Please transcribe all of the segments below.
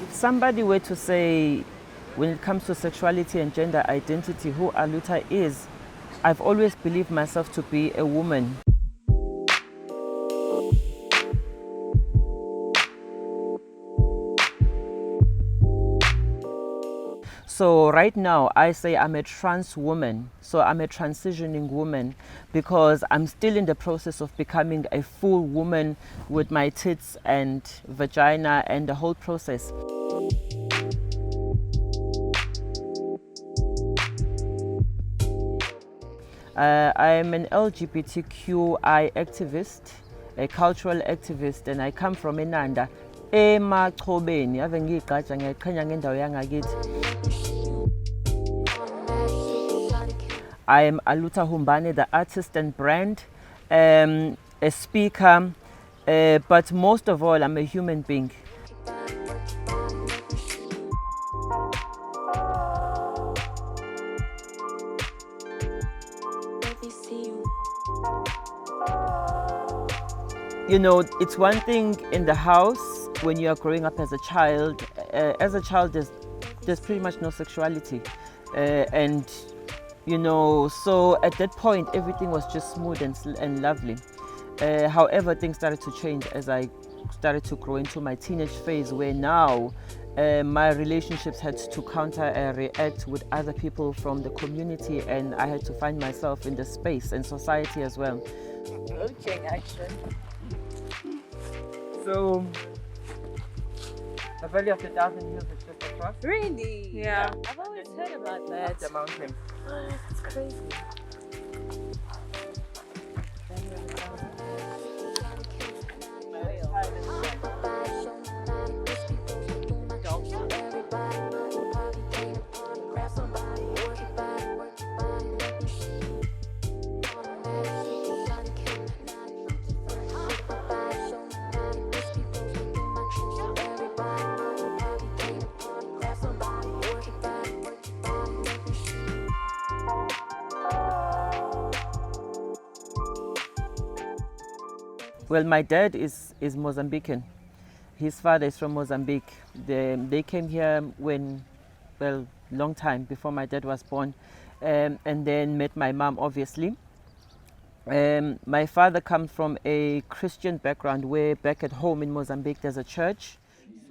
If somebody were to say, when it comes to sexuality and gender identity, who Aluta is, I've always believed myself to be a woman. So right now I say I'm a trans woman. So I'm a transitioning woman because I'm still in the process of becoming a full woman with my tits and vagina and the whole process. I'm an LGBTQI activist, a cultural activist, and I come from iNdanda. Emachobeni ave ngigqaja ngiyakhanya ngendawo yangakithi. I am Aluta Humbane, the artist and brand, a speaker, but most of all, I'm a human being. You know, it's one thing in the house when you are growing up as a child. There's pretty much no sexuality. And you know, so at that point everything was just smooth and lovely. However, things started to change as I started to grow into my teenage phase, where now my relationships had to react with other people from the community, and I had to find myself in the space and society as well. Coaching, actually. So the Valley of the Thousand Hills is just across. Really? Yeah. I've always heard about that. The mountain. It's crazy. Well, my dad is Mozambican. His father is from Mozambique. They came here long time before my dad was born, and then met my mom, obviously. My father comes from a Christian background, where back at home in Mozambique there's a church.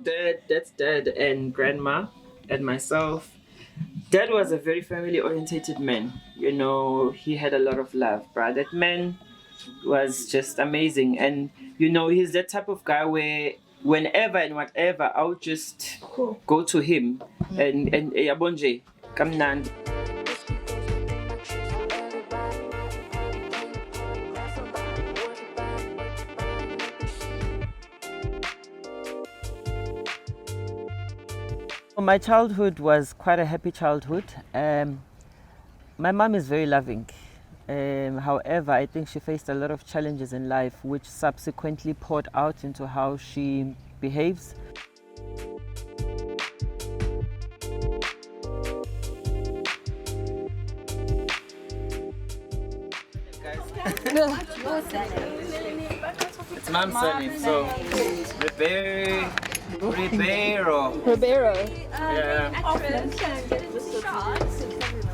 That's dad and grandma and myself. Dad was a very family orientated man. You know, he had a lot of love, bruh. That man was just amazing. And you know, he's that type of guy where whenever and whatever, I'll just go to him and Yabonje, Kamnandi. My childhood was quite a happy childhood. My mom is very loving. However, I think she faced a lot of challenges in life, which subsequently poured out into how she behaves. It's mom's surname, so Ribeiro. Yeah.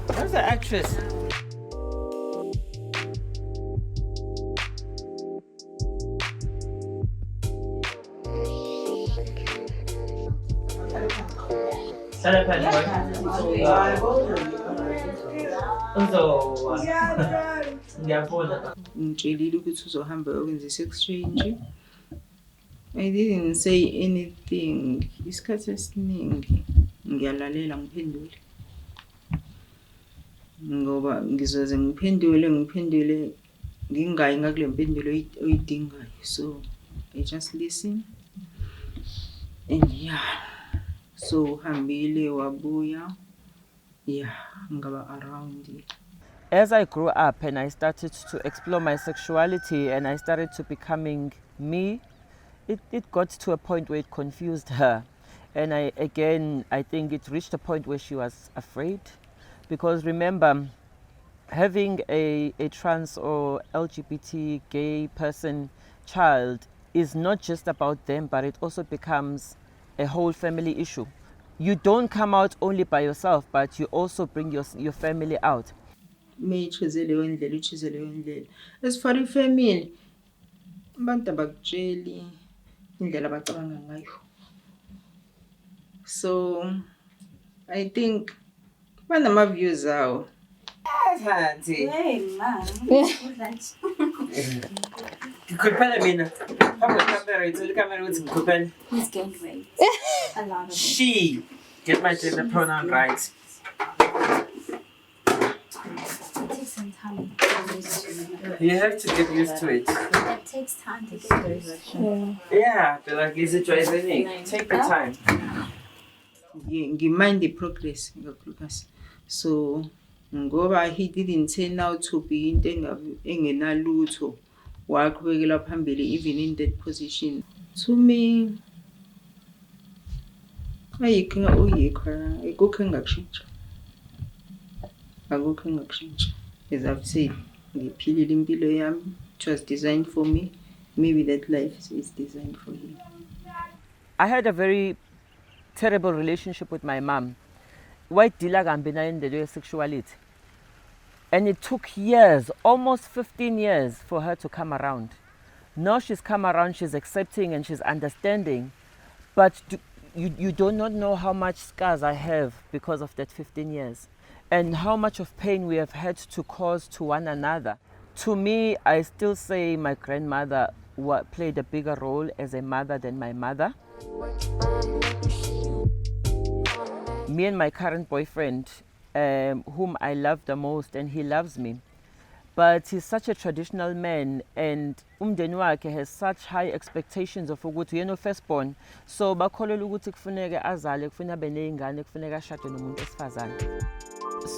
Where's the actress? ngitshelile ukuthi uzohamba ukwenza i-exchange. I didn't say anything. Isikhathi esiningi ngiyalalela ngiphendule, ngoba ngizoze ngiphendule ngingayi ngakule mpendulo oyidingayo. So I just listen, and so hambile wabuya, ngaba around. As I grew up and I started to explore my sexuality and I started to becoming me, it got to a point where it confused her. And I think it reached a point where she was afraid. Because remember, having a trans or LGBT gay person child is not just about them, but it also becomes a whole family issue. You don't come out only by yourself, but you also bring your family out. Meyichoze leyo ndlela uchize leyo ndlela. As for ifamily, abantu abakutsheli indlela abacabanga ngayo. So I think banama-views awo. Hey, man. Ngikhuphele mina. Phambi kwekamera, ithole ikamera ukuthi ngikhuphele. He's gained weight. A lot of it. She. Get my gender pronoun right. It takes some time. You have to get used to it. It takes time to get used to. Yeah, but like izijwayezeni. Take the time. Ngimind the progress kakhulukazi. So ngoba he didn't turn out to be into engenalutho waqhubekela phambili even in that position. To me, akukho engakushintsha. As I've said, ngiphilile impilo yami. It was designed for me. Maybe that life is designed for him. I had a very terrible relationship with my mom. Wayidila kambi nayo indlela yesexuality. And it took years, almost 15 years, for her to come around. Now she's come around, she's accepting and she's understanding. But you do not know how much scars I have because of that 15 years. And how much of pain we have had to cause to one another. To me, I still say my grandmother played a bigger role as a mother than my mother. Me and my current boyfriend, whom I love the most, and he loves me, but he's such a traditional man, and umndeni wakhe has such high expectations of ukuthi uyena firstborn, so bakholelwa ukuthi kufuneka azale, kufuneka abe nezingane, kufuneka ashade nomuntu wesifazane.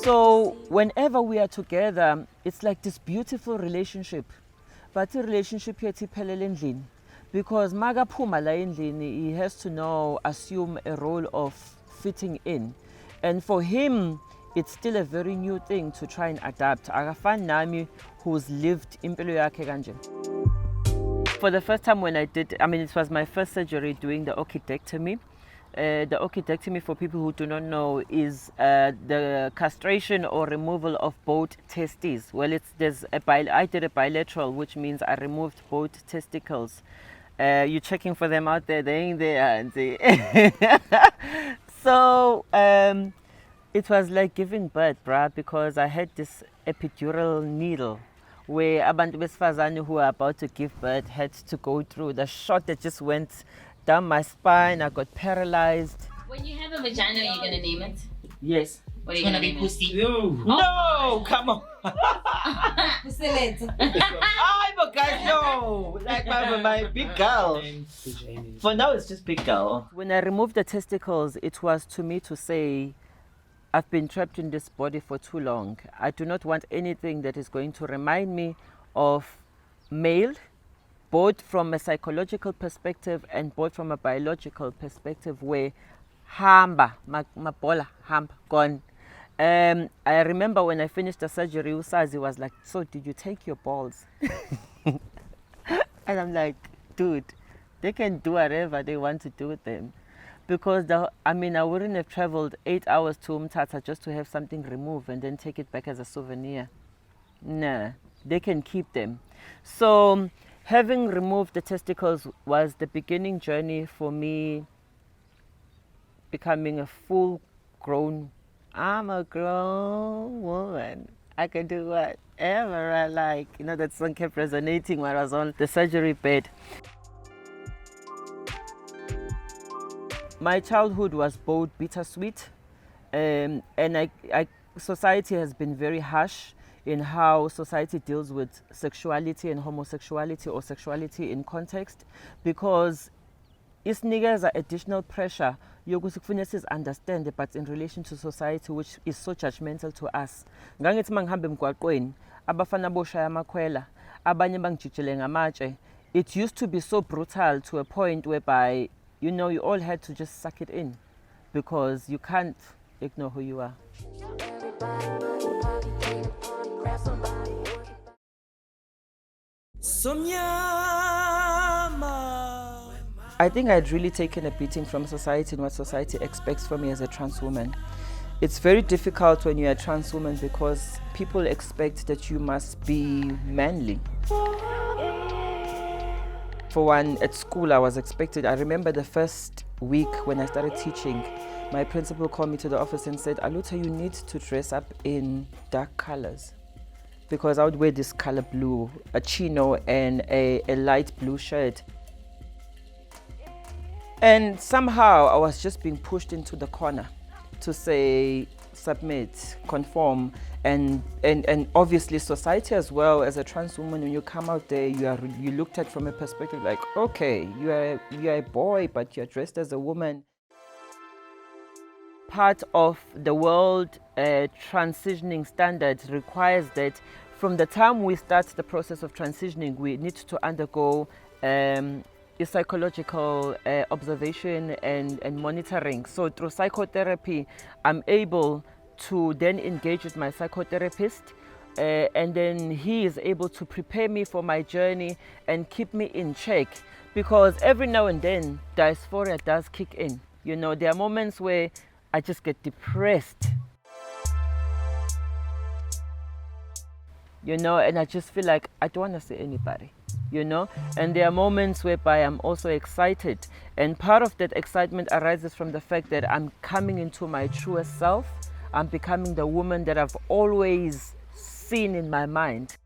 So whenever we are together, it's like this beautiful relationship, but the relationship yethu iphelele endlini, because makaphuma la endlini, he has to now assume a role of fitting in, and for him it's still a very new thing to try and adapt. Akafani nami who's lived impilo yakhe kanje. For the first time when it was my first surgery doing the orchidectomy. The orchidectomy, for people who do not know, is the castration or removal of both testes. Well, I did a bilateral, which means I removed both testicles. You're checking for them out there, they ain't there. So it was like giving birth, bruh, because I had this epidural needle where abantu besifazane who are about to give birth had to go through the shot that just went down my spine. I got paralyzed. When you have a vagina, are you going to name it? Yes. What are you going to name it? No, come on. I'm a guy, no. Like my big girl. For now, it's just big girl. When I removed the testicles, it was to me to say, I've been trapped in this body for too long. I do not want anything that is going to remind me of male, both from a psychological perspective and both from a biological perspective, where hamba, mabola, hamba, gone. I remember when I finished the surgery, Usazi was like, so did you take your balls? And I'm like, dude, they can do whatever they want to do with them. Because I wouldn't have traveled 8 hours to Umtata just to have something removed and then take it back as a souvenir. Nah, they can keep them. So having removed the testicles was the beginning journey for me becoming a full-grown. I'm a grown woman. I can do whatever I like. You know, that song kept resonating when I was on the surgery bed. My childhood was both bittersweet, and society has been very harsh in how society deals with sexuality and homosexuality or sexuality in context, because isinikeza additional pressure yokuthi kufanele sizi-understand, but in relation to society which is so judgmental to us. Ngangithi mangihamba emgwaqweni, abafana boshaya amakhwela, abanye bangijijele ngamatshe. It used to be so brutal to a point whereby, you know, you all had to just suck it in because you can't ignore who you are. I think I'd really taken a beating from society and what society expects from me as a trans woman. It's very difficult when you're a trans woman because people expect that you must be manly. For one, at school I was expected, I remember the first week when I started teaching, my principal called me to the office and said, Aluta, you need to dress up in dark colors. Because I would wear this color blue, a chino and a light blue shirt. And somehow I was just being pushed into the corner to say, submit, conform, and obviously society as well. As a trans woman, when you come out there, you looked at from a perspective like, okay, you are a boy, but you're dressed as a woman. Part of the world transitioning standards requires that from the time we start the process of transitioning, we need to undergo a psychological observation and monitoring. So through psychotherapy, I'm able to then engage with my psychotherapist, and then he is able to prepare me for my journey and keep me in check, because every now and then dysphoria does kick in. You know, there are moments where I just get depressed, you know, and I just feel like I don't want to see anybody, you know. And there are moments whereby I'm also excited, and part of that excitement arises from the fact that I'm coming into my truest self. I'm becoming the woman that I've always seen in my mind.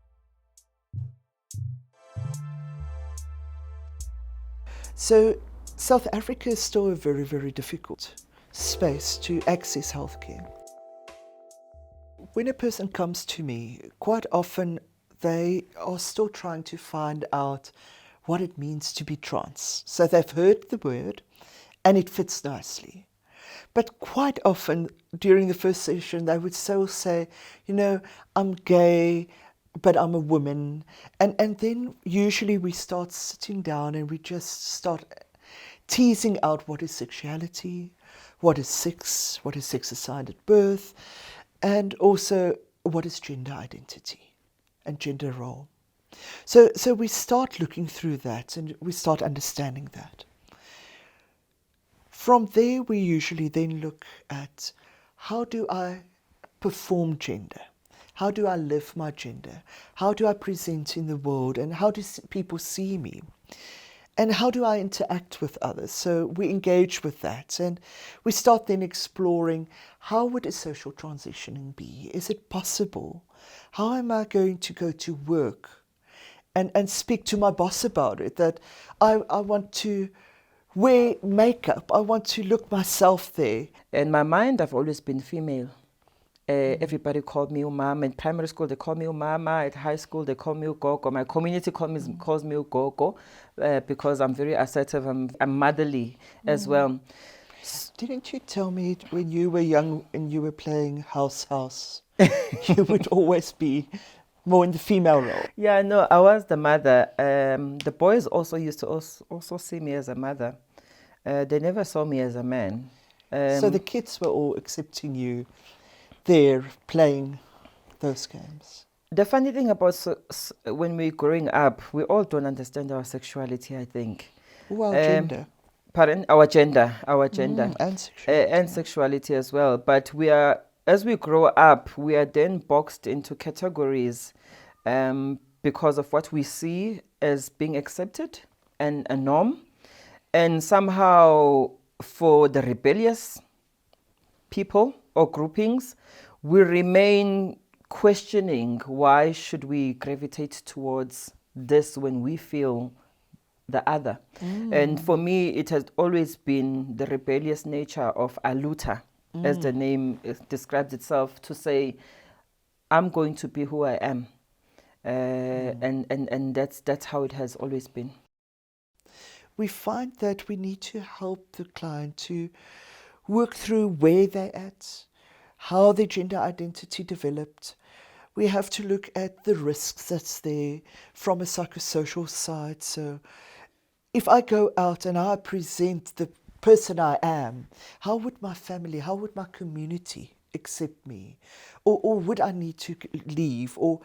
So South Africa is still a very, very difficult space to access healthcare. When a person comes to me, quite often they are still trying to find out what it means to be trans. So they've heard the word and it fits nicely. But quite often during the first session, they would still say, you know, I'm gay, but I'm a woman. And then usually we start sitting down and we just start teasing out what is sexuality, what is sex assigned at birth, and also what is gender identity and gender role. So we start looking through that and we start understanding that. From there, we usually then look at how do I perform gender? How do I live my gender? How do I present in the world? And how do people see me? And how do I interact with others? So we engage with that. And we start then exploring, how would a social transitioning be? Is it possible? How am I going to go to work and speak to my boss about it? That I want to wear makeup. I want to look myself there. In my mind, I've always been female. Everybody called me Umama. In primary school, they call me Umama. At high school, they call me Ugogo. My community calls me Ugogo because I'm very assertive. I'm motherly as well. Didn't you tell me when you were young and you were playing house, you would always be more in the female role? Yeah, no, I was the mother. The boys also used to also see me as a mother. They never saw me as a man. So the kids were all accepting you there playing those games. The funny thing about when we're growing up, we all don't understand our sexuality, I think. Well, gender. Pardon? Our gender. And sexuality. And sexuality as well. But as we grow up, we are then boxed into categories because of what we see as being accepted and a norm. And somehow for the rebellious people or groupings, we remain questioning, why should we gravitate towards this when we feel the other? And for me, it has always been the rebellious nature of Aluta, as the name describes itself, to say, I'm going to be who I am. And that's how it has always been. We find that we need to help the client to work through where they're at, how their gender identity developed. We have to look at the risks that's there from a psychosocial side. So if I go out and I present the person I am, how would my family, how would my community accept me? Or would I need to leave? Or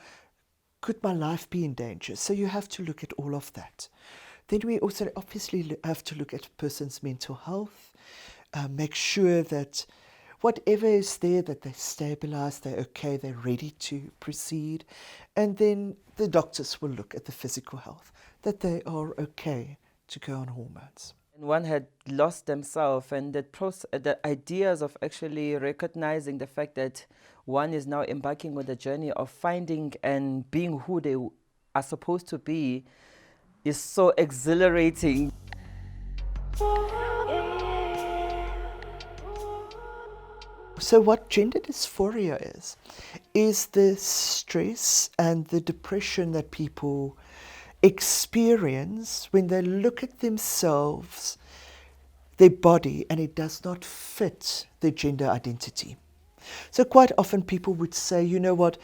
could my life be in danger? So you have to look at all of that. Then we also obviously have to look at a person's mental health, make sure that whatever is there, that they're stabilized, they're okay, they're ready to proceed. And then the doctors will look at the physical health, that they are okay to go on hormones. And one had lost themselves, and the ideas of actually recognizing the fact that one is now embarking on the journey of finding and being who they are supposed to be is so exhilarating. So what gender dysphoria is the stress and the depression that people experience when they look at themselves, their body, and it does not fit their gender identity. So quite often people would say, you know what,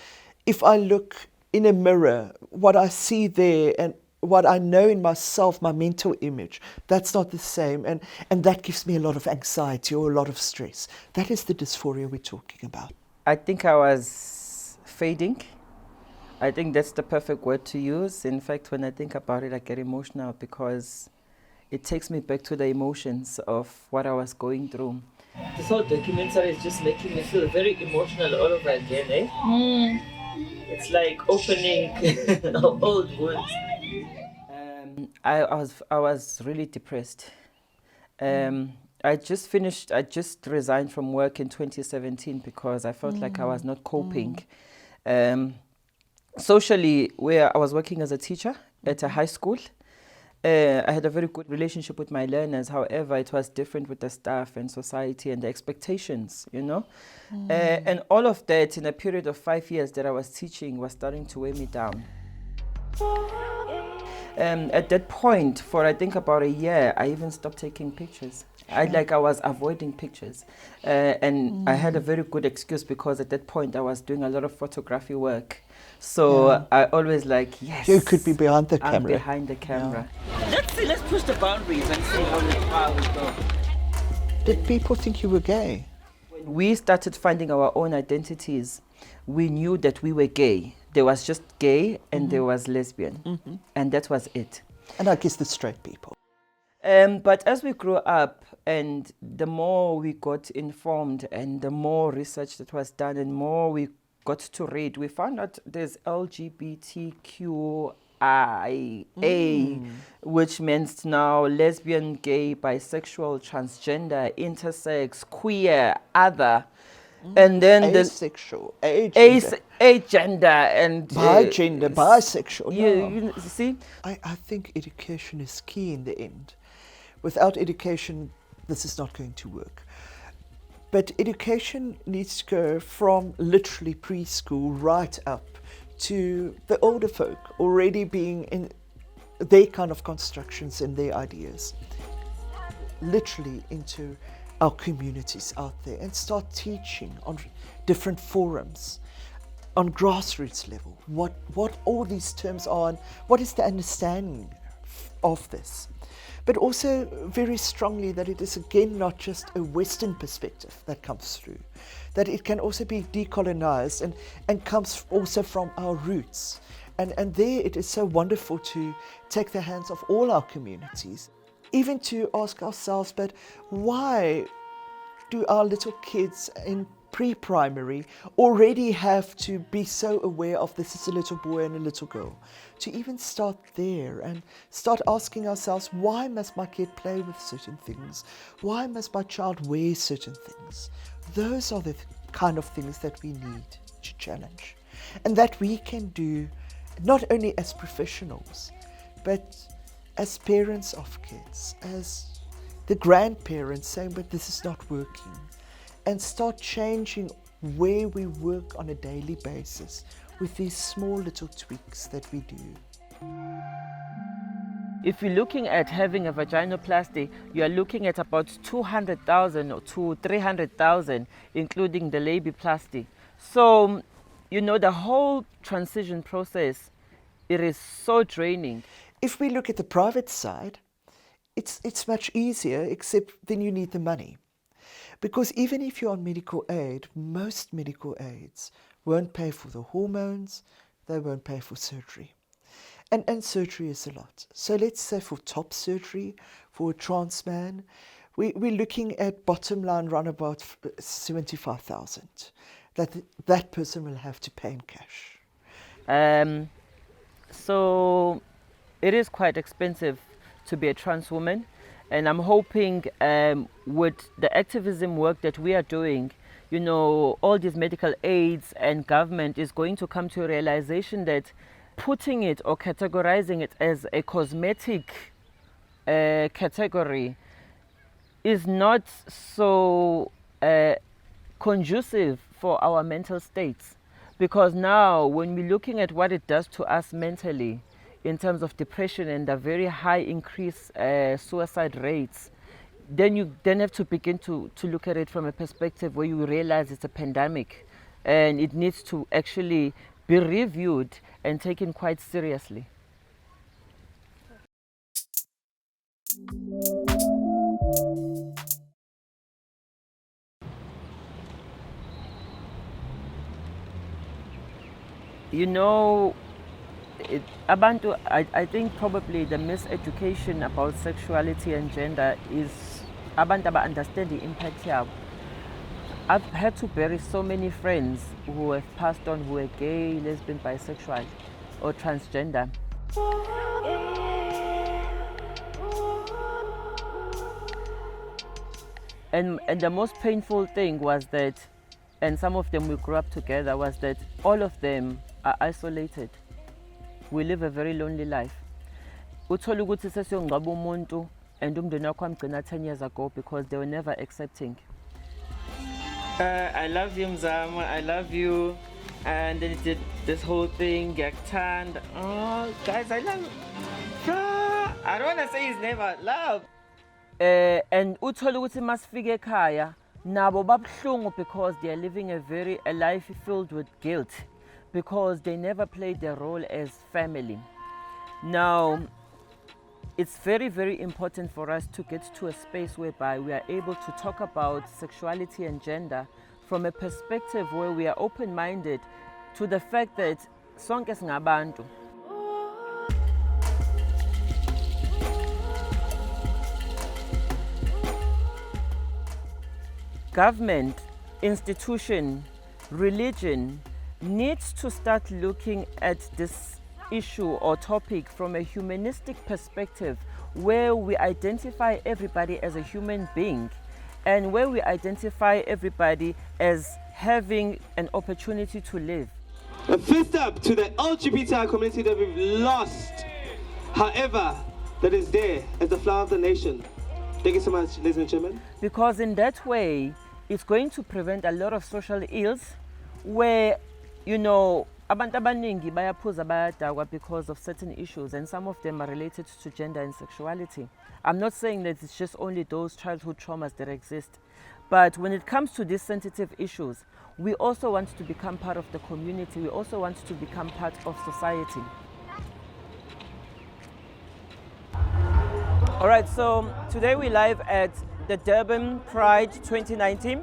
if I look in a mirror, what I see there and what I know in myself, my mental image, that's not the same. And that gives me a lot of anxiety or a lot of stress. That is the dysphoria we're talking about. I think I was fading. I think that's the perfect word to use. In fact, when I think about it, I get emotional because it takes me back to the emotions of what I was going through. This whole documentary is just making me feel very emotional all over again, eh? It's like opening old wounds. I was really depressed. I just resigned from work in 2017 because I felt like I was not coping. Socially, where I was working as a teacher at a high school, I had a very good relationship with my learners. However, it was different with the staff and society and the expectations, you know. And all of that in a period of 5 years that I was teaching was starting to weigh me down. At that point, for I think about a year, I even stopped taking pictures. I was avoiding pictures. And I had a very good excuse because at that point I was doing a lot of photography work. So I always yes. You could be behind the camera. I'm behind the camera. Let's push the boundaries and see how we go. Did people think you were gay? When we started finding our own identities, we knew that we were gay. There was just gay and there was lesbian. And that was it. And I guess the straight people. But as we grew up and the more we got informed and the more research that was done and more we got to read, we found out there's LGBTQIA, which means now lesbian, gay, bisexual, transgender, intersex, queer, other. And then asexual, agender and bigender, bisexual. You see, I think education is key in the end. Without education, this is not going to work. But education needs to go from literally preschool right up to the older folk already being in their kind of constructions and their ideas. Literally into our communities out there and start teaching on different forums, on grassroots level, what all these terms are and what is the understanding of this. But also very strongly that it is again not just a Western perspective that comes through, that it can also be decolonized and comes also from our roots. And there it is so wonderful to take the hands of all our communities, even to ask ourselves, but why do our little kids in pre-primary already have to be so aware of this is a little boy and a little girl? To even start there and start asking ourselves, why must my kid play with certain things? Why must my child wear certain things? Those are the kind of things that we need to challenge. And that we can do not only as professionals, but as parents of kids, as the grandparents saying, but this is not working. And start changing where we work on a daily basis with these small little tweaks that we do. If you're looking at having a vaginoplasty, you are looking at about 200,000 to 300,000, including the labiaplasty. So, you know, the whole transition process, it is so draining. If we look at the private side, it's much easier, except then you need the money. Because even if you're on medical aid, most medical aids won't pay for the hormones, they won't pay for surgery. And surgery is a lot. So let's say for top surgery, for a trans man, we're looking at bottom line around about 75,000 that person will have to pay in cash. So it is quite expensive to be a trans woman, and I'm hoping with the activism work that we are doing, you know, all these medical aids and government is going to come to a realization that putting it or categorizing it as a cosmetic category is not so conducive for our mental states. Because now when we're looking at what it does to us mentally in terms of depression and the very high increased suicide rates, then you then have to begin to look at it from a perspective where you realize it's a pandemic and it needs to actually be reviewed and taken quite seriously. You know, Abantu, I think probably the miseducation about sexuality and gender is abantu aba understand the impact here. I've had to bury so many friends who have passed on who are gay, lesbian, bisexual, or transgender. And the most painful thing was that, and some of them we grew up together, was that all of them are isolated. We live a very lonely life. Uthola ukuthi sesiyongcwaba umuntu and umndeni wakho amgcina 10 years ago because they were never accepting. I love you, Mzama, I love you. And then it did this whole thing, Yaktand. Oh, guys, I love you. I don't want to say his name out loud. And uthola ukuthi masifike ekhaya nabo babuhlungu because they are living a life filled with guilt because they never played their role as family. Now, it's very, very important for us to get to a space whereby we are able to talk about sexuality and gender from a perspective where we are open-minded to the fact that sonke singabantu. Government, institution, religion needs to start looking at this issue or topic from a humanistic perspective where we identify everybody as a human being and where we identify everybody as having an opportunity to live. A fist up to the LGBTQIA community that we've lost, however, that is there as the flower of the nation. Thank you so much, ladies and gentlemen. Because in that way, it's going to prevent a lot of social ills where, you know, abantu abaningi bayaphuza bayadakwa because of certain issues, and some of them are related to gender and sexuality. I'm not saying that it's just only those childhood traumas that exist, but when it comes to these sensitive issues, we also want to become part of the community. We also want to become part of society. All right, so today we're live at the Durban Pride 2019.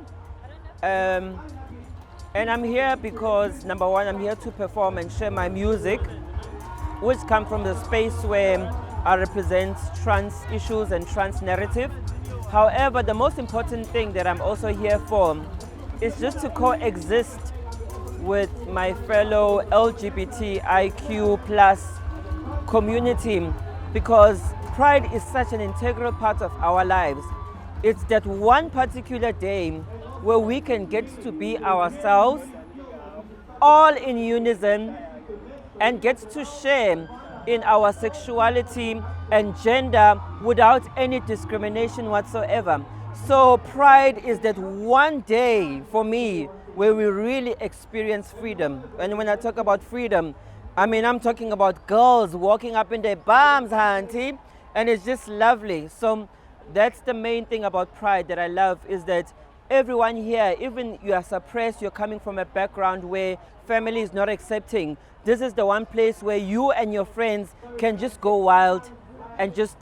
And I'm here because, number one, I'm here to perform and share my music, which come from the space where I represent trans issues and trans narrative. However, the most important thing that I'm also here for is just to coexist with my fellow LGBTIQ plus community, because Pride is such an integral part of our lives. It's that one particular day where we can get to be ourselves, all in unison, and get to share in our sexuality and gender without any discrimination whatsoever. So Pride is that one day for me where we really experience freedom. And when I talk about freedom, I mean, I'm talking about girls walking up in their bums, auntie, and it's just lovely. So that's the main thing about Pride that I love, is that everyone here, even you are suppressed, you're coming from a background where family is not accepting, this is the one place where you and your friends can just go wild and just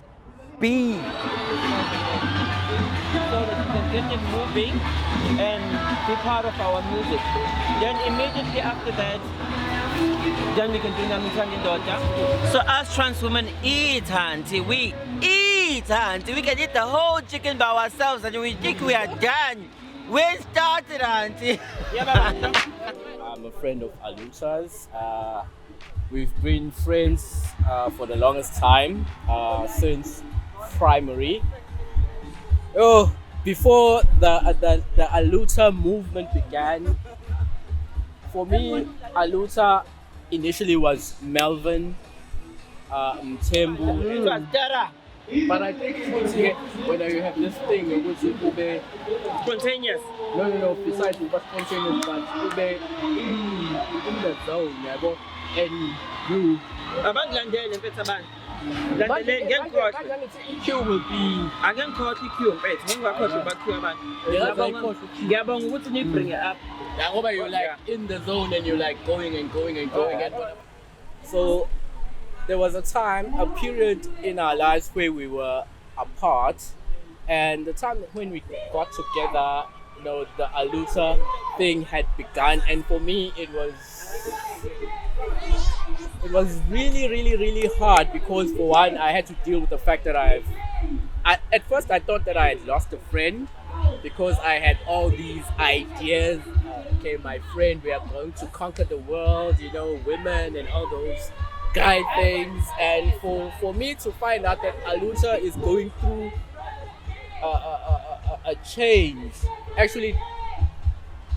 be. So that you can get it moving and be part of our music. Then immediately after that, then we can do iNdanda. So us trans women eat, auntie. We eat, auntie. We can eat the whole chicken by ourselves and we think we are done. We started, auntie. I'm a friend of Aluta's. We've been friends for the longest time, since primary. Oh, before the Aluta movement began, for me, Aluta initially was Melvin, Mtembu. It was Dara. But I think when you have this thing, which will be Spontaneous. no, besides it was spontaneous, but will be in the zone, yabo, and you. About London and Petaban. But Again, court. EQ will be. Again, court EQ. Wait, when we court about Q. Gabon, what did you bring it up? Yeah, over you're like in the zone and you're like going and whatever. So there was a period in our lives where we were apart, and the time when we got together, you know, the Aluta thing had begun, and for me it was really hard because for one I had to deal with the fact that at first I thought that I had lost a friend because I had all these ideas. Okay, my friend, we are going to conquer the world, you know, women and all those guy things, and for me to find out that Aluta is going through a change, actually,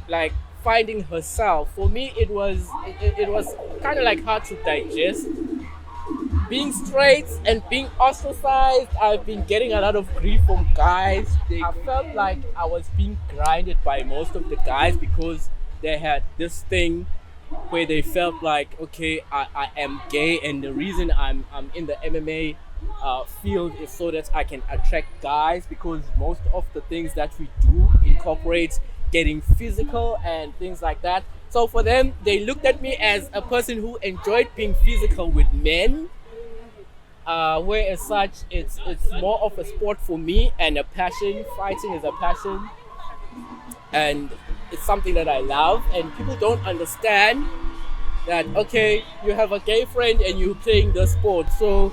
like finding herself, for me it was kind of like hard to digest. Being straight and being ostracized, I've been getting a lot of grief from guys. I felt like I was being grinded by most of the guys because they had this thing where they felt like, okay, I am gay, and the reason I'm in the MMA field is so that I can attract guys, because most of the things that we do incorporates getting physical and things like that. So for them, they looked at me as a person who enjoyed being physical with men, where as such it's more of a sport for me and a passion. Fighting is a passion, and it's something that I love, and people don't understand that, okay, you have a gay friend and you're playing the sport, so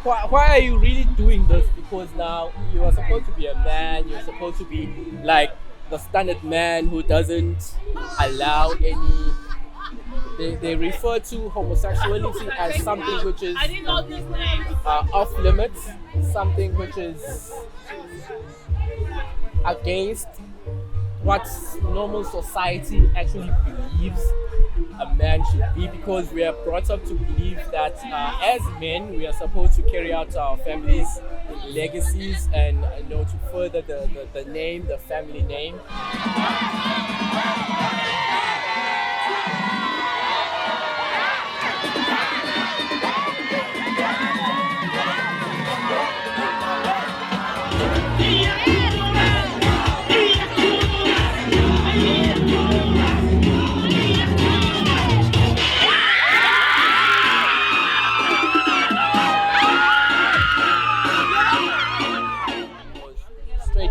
why are you really doing this? Because now you are supposed to be a man, you're supposed to be like the standard man who doesn't allow any. They refer to homosexuality as something which is off limits, something which is against what normal society actually believes a man should be, because we are brought up to believe that as men we are supposed to carry out our family's legacies and, you know, to further the name, the family name.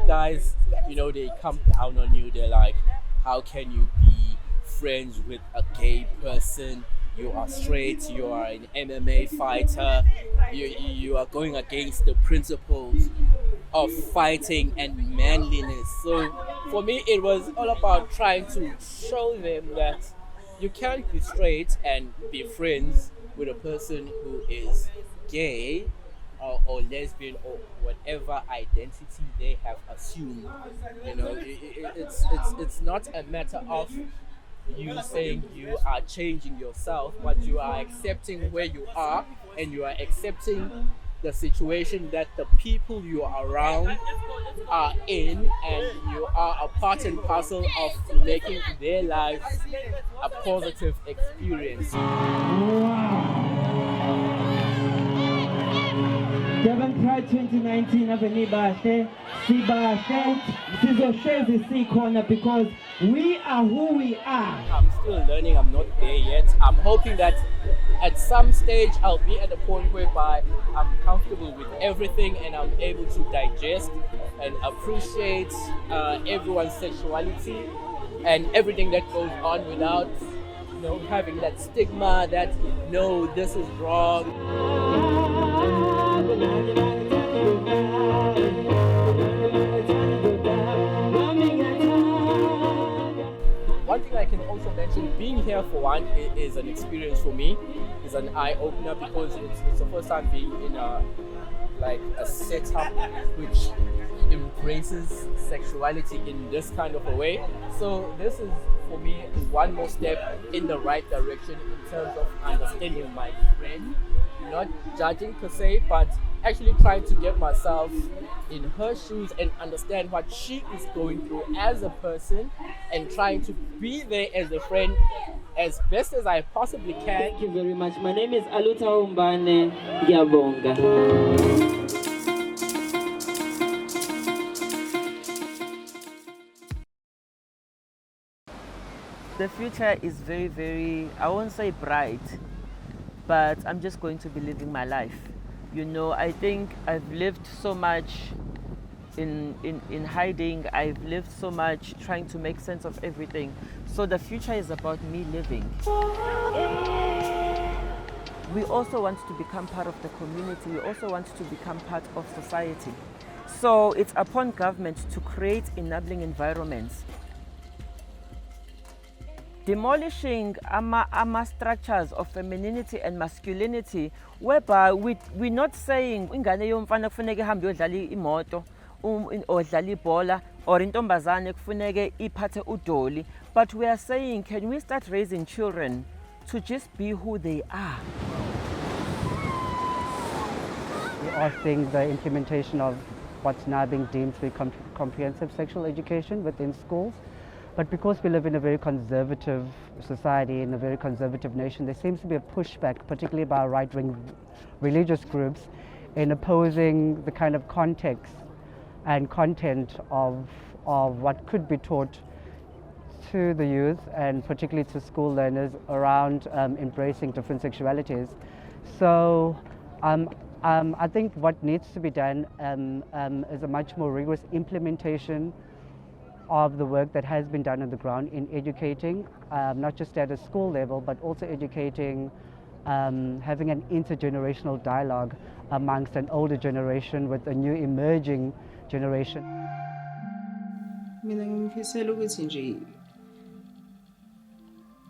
Guys, you know, they come down on you. They're like, how can you be friends with a gay person? You are straight, you are an MMA fighter, you are going against the principles of fighting and manliness. So for me it was all about trying to show them that you can't be straight and be friends with a person who is gay or lesbian or whatever identity they have assumed. You know, it's not a matter of you saying you are changing yourself, but you are accepting where you are, and you are accepting the situation that the people you are around are in, and you are a part and parcel of making their lives a positive experience. Durban Pride 2019 Avenibahle, Sibahle, Sizoshezi Sikhona, because we are who we are. I'm still learning, I'm not there yet. I'm hoping that at some stage I'll be at a point whereby I'm comfortable with everything and I'm able to digest and appreciate everyone's sexuality and everything that goes on without having that stigma that no, this is wrong. One thing I can also mention, being here for one is an experience for me. It's an eye opener because it's the first time being in a setup which embraces sexuality in this kind of a way. So this is for me one more step in the right direction in terms of understanding my friend, not judging per se, but actually trying to get myself in her shoes and understand what she is going through as a person and trying to be there as a friend as best as I possibly can. Thank you very much. My name is Aluta Umbane Gyabonga. The future is very, very, I won't say bright, but I'm just going to be living my life. You know, I think I've lived so much in hiding. I've lived so much trying to make sense of everything. So the future is about me living. We also want to become part of the community. We also want to become part of society. So it's upon government to create enabling environments. Demolishing ama structures of femininity and masculinity, whereby we're not saying ingane yomfana kufuneka ihambe yodlala imoto odlala ibhola or intombazane kufuneka iphathe udoli, but we are saying, can we start raising children to just be who they are? We are seeing the implementation of what's now being deemed to be comprehensive sexual education within schools. But because we live in a very conservative society, in a very conservative nation, there seems to be a pushback, particularly by right-wing religious groups, in opposing the kind of context and content of what could be taught to the youth and particularly to school learners around embracing different sexualities. So I think what needs to be done is a much more rigorous implementation of the work that has been done on the ground in educating, not just at a school level, but also educating, having an intergenerational dialogue amongst an older generation with a new emerging generation. Mina ngimfisela ukuthi nje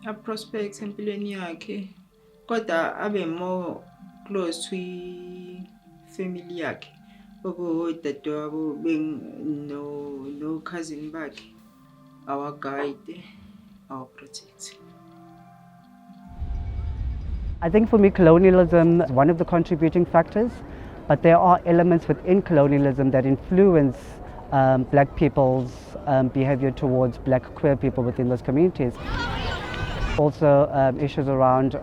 a prospects empilweni yakhe, kodwa abe more close to family yakhe. Dadewabo no cousin bakhe, our guide, our protect. I think for me colonialism is one of the contributing factors, but there are elements within colonialism that influence black people's behavior towards black queer people within those communities. Also issues around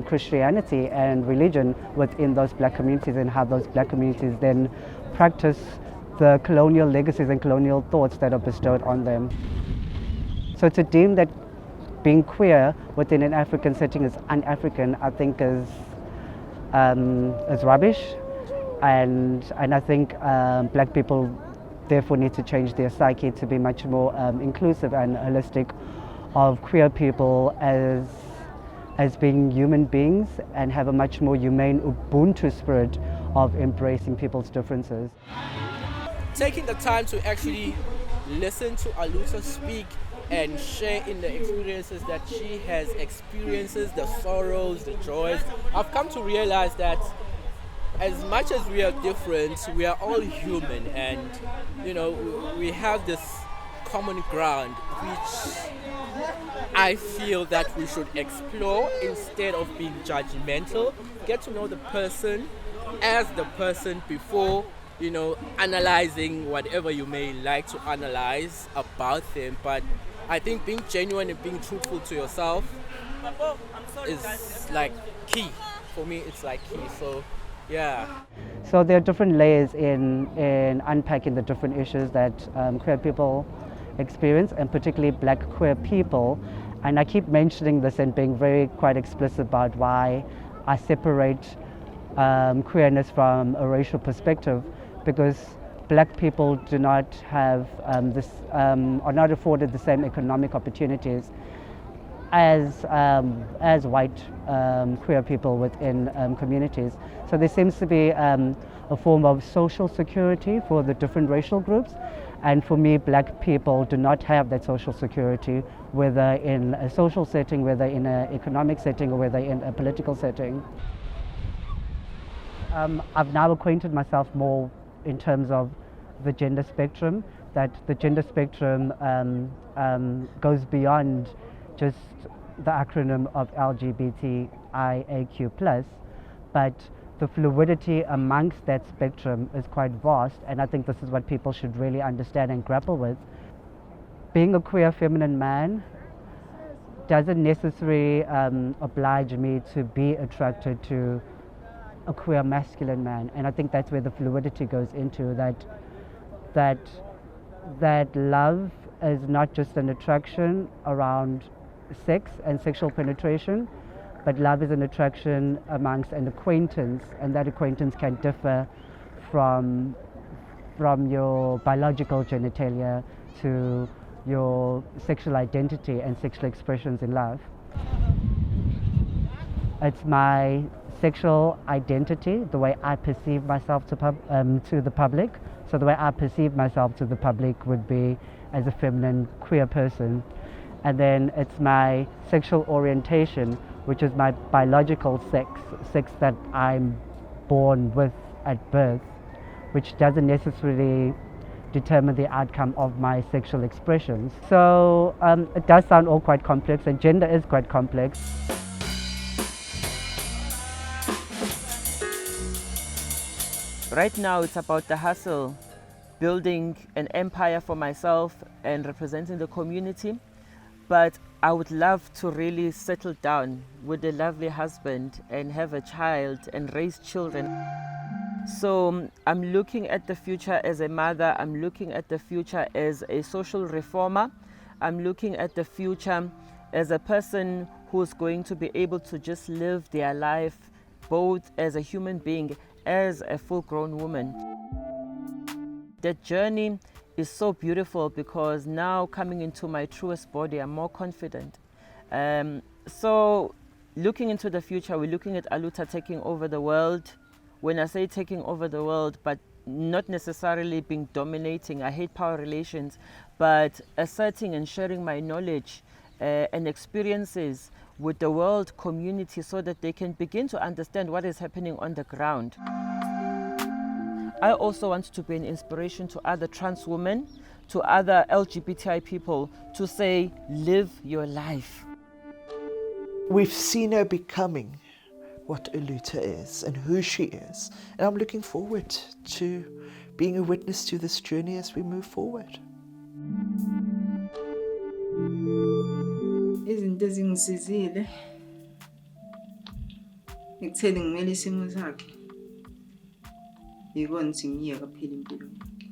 Christianity and religion within those black communities and how those black communities then practice the colonial legacies and colonial thoughts that are bestowed on them. So to deem that being queer within an African setting is un-African, I think is rubbish, and I think black people therefore need to change their psyche to be much more inclusive and holistic of queer people as being human beings and have a much more humane Ubuntu spirit of embracing people's differences. Taking the time to actually listen to Aluta speak and share in the experiences that she has experienced, the sorrows, the joys, I've come to realize that as much as we are different, we are all human, and you know, we have this common ground which I feel that we should explore instead of being judgmental. Get to know the person as the person before, you know, analyzing whatever you may like to analyze about them. But I think being genuine and being truthful to yourself is like key. For me, it's like key. So yeah. So there are different layers in unpacking the different issues that queer people experience, and particularly black queer people. And I keep mentioning this and being very quite explicit about why I separate queerness from a racial perspective, because black people do not have are not afforded the same economic opportunities as white queer people within communities. So there seems to be a form of social security for the different racial groups, and for me, black people do not have that social security, whether in a social setting, whether in an economic setting, or whether in a political setting. I've now acquainted myself more in terms of the gender spectrum, that the gender spectrum goes beyond just the acronym of LGBTIAQ+, but the fluidity amongst that spectrum is quite vast, and I think this is what people should really understand and grapple with. Being a queer feminine man doesn't necessarily oblige me to be attracted to a queer masculine man, and I think that's where the fluidity goes into, that love is not just an attraction around sex and sexual penetration, but love is an attraction amongst an acquaintance, and that acquaintance can differ from your biological genitalia to your sexual identity and sexual expressions in love. It's my sexual identity, the way I perceive myself to the public. So the way I perceive myself to the public would be as a feminine queer person. And then it's my sexual orientation, which is my biological sex that I'm born with at birth, which doesn't necessarily determine the outcome of my sexual expressions. So it does sound all quite complex, and gender is quite complex. Right now it's about the hustle, building an empire for myself and representing the community. But I would love to really settle down with a lovely husband and have a child and raise children. So I'm looking at the future as a mother, I'm looking at the future as a social reformer, I'm looking at the future as a person who's going to be able to just live their life both as a human being, as a full-grown woman. That journey is so beautiful because now coming into my truest body, I'm more confident. So looking into the future, we're looking at Aluta taking over the world. When I say taking over the world, but not necessarily being dominating, I hate power relations, but asserting and sharing my knowledge and experiences with the world community so that they can begin to understand what is happening on the ground. I also want to be an inspiration to other trans women, to other LGBTI people, to say, live your life. We've seen her becoming what Aluta is and who she is, and I'm looking forward to being a witness to this journey as we move forward. Izinto ezingisizile ekutheni ngimele isimo sakhe yikona ukuthi ngiyeke aphile impilo yakhe.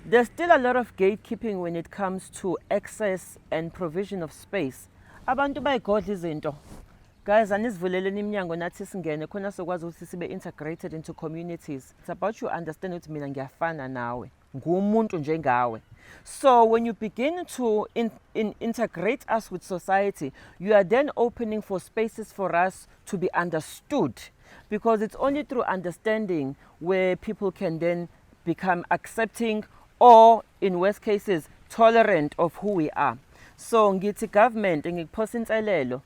There's still a lot of gatekeeping when it comes to access and provision of space. Abantu bayigodla izinto. Guys, anisivuleleni iminyango nathi singene khona sokwazi ukuthi sibe integrated into communities. It's about you understand ukuthi mina ngiyafana nawe. Ngumuntu njengawe. So when you begin to integrate us with society, you are then opening for spaces for us to be understood, because it's only through understanding where people can then become accepting or, in worst cases, tolerant of who we are. So ngithi government ngikuphosa inselelo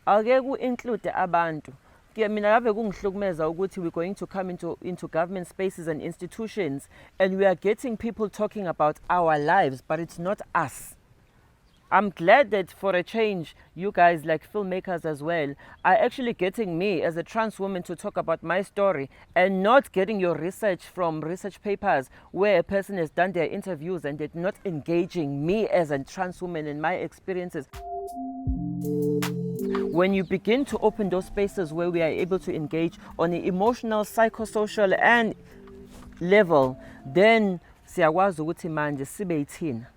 ake ku include abantu. Mina ave kungihlukumeza ukuthi we're going to come into government spaces and institutions and we are getting people talking about our lives, but it's not us. I'm glad that for a change, you guys like filmmakers as well are actually getting me as a trans woman to talk about my story and not getting your research from research papers where a person has done their interviews and they're not engaging me as a trans woman and my experiences. When you begin to open those spaces where we are able to engage on an emotional, psychosocial and level, then siyakwazi ukuthi manje sibe yithina.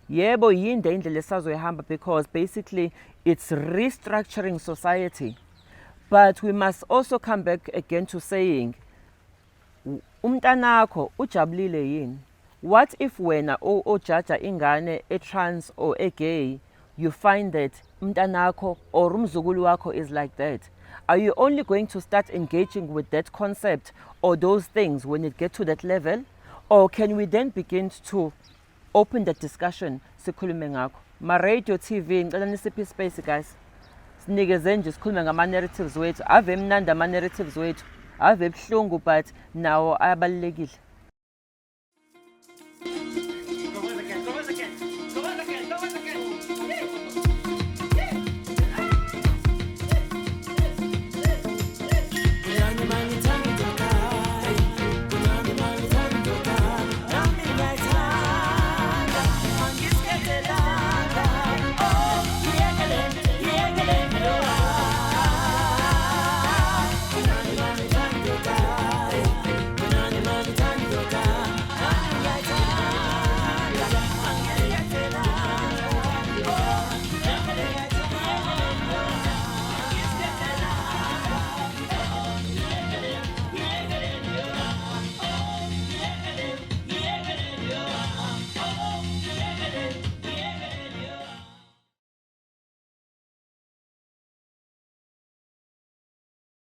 Yebo yinde indlela esazoyihamba, because basically it's restructuring society. But we must also come back again to saying, umntanakho ujabulile yini? What if wena ojaja ingane trans or gay, you find that umntanakho or umzukulu wakho is like that, are you only going to start engaging with that concept or those things when it gets to that level? Or can we then begin to open the discussion? Sikhulume ngakho. Ma radio TV ngicela nisiphi space guys. Sinikeze nje sikhulume ngama narratives wethu. Ave mnandi ama narratives wethu. Ave buhlungu but nawo ayabalekile.